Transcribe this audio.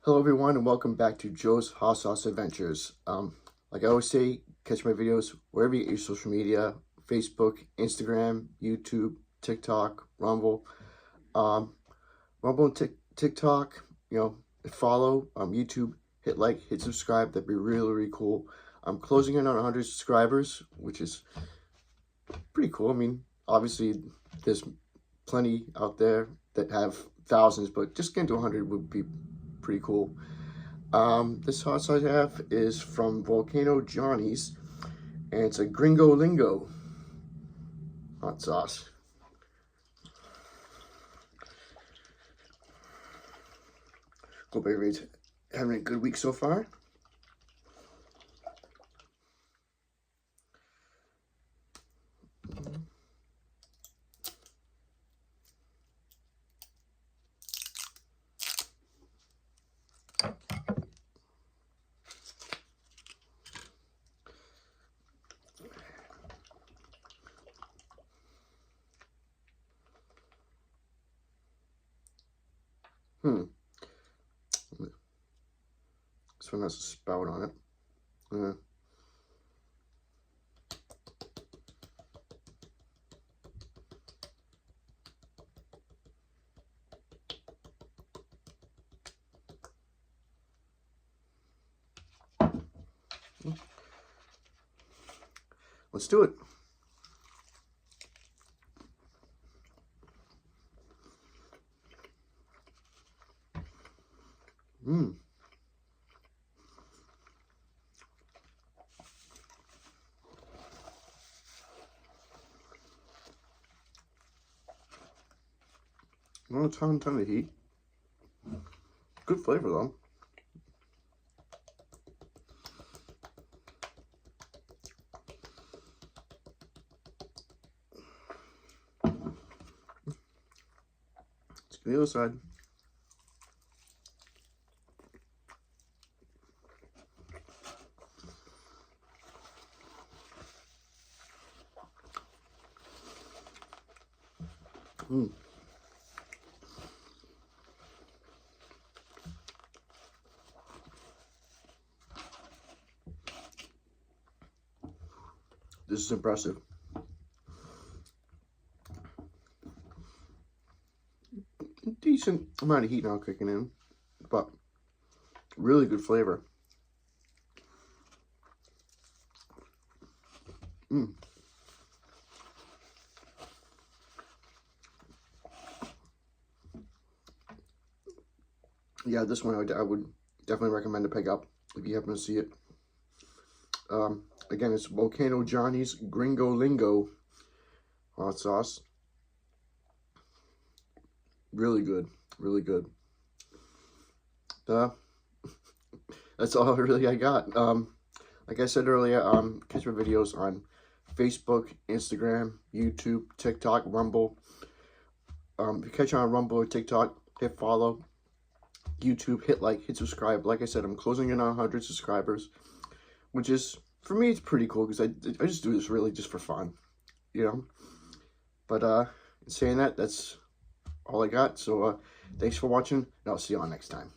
Hello everyone and welcome back to Joe's Hot Sauce Adventures. Like I always say, catch my videos wherever you get your social media, Facebook, Instagram, YouTube, TikTok, Rumble. Rumble and TikTok, follow, YouTube, hit like, hit subscribe. That'd be really cool. I'm closing in on 100 subscribers, which is pretty cool. I mean, obviously there's plenty out there that have thousands, but just getting to 100 would be pretty cool. This hot sauce I have is from Volcano Johnny's, and it's a Gringo Lingo hot sauce. Hope everybody's having a good week so far. This one has a spout on it. Let's do it. Not a ton of heat. Good flavor though. Let's get the other side. This is impressive. Decent amount of heat now kicking in, but really good flavor. Yeah, this one I would definitely recommend to pick up if you happen to see it. Again, it's Volcano Johnny's Gringo Lingo hot sauce. Really good, really good. That's all really I got. Like I said earlier, catch my videos on Facebook, Instagram, YouTube, TikTok, Rumble. If you catch on Rumble or TikTok, hit follow. YouTube, hit like, hit subscribe. Like I said, I'm closing in on 100 subscribers, which is, for me, it's pretty cool because I just do this really just for fun, But saying that, that's all I got. So thanks for watching, and I'll see you all next time.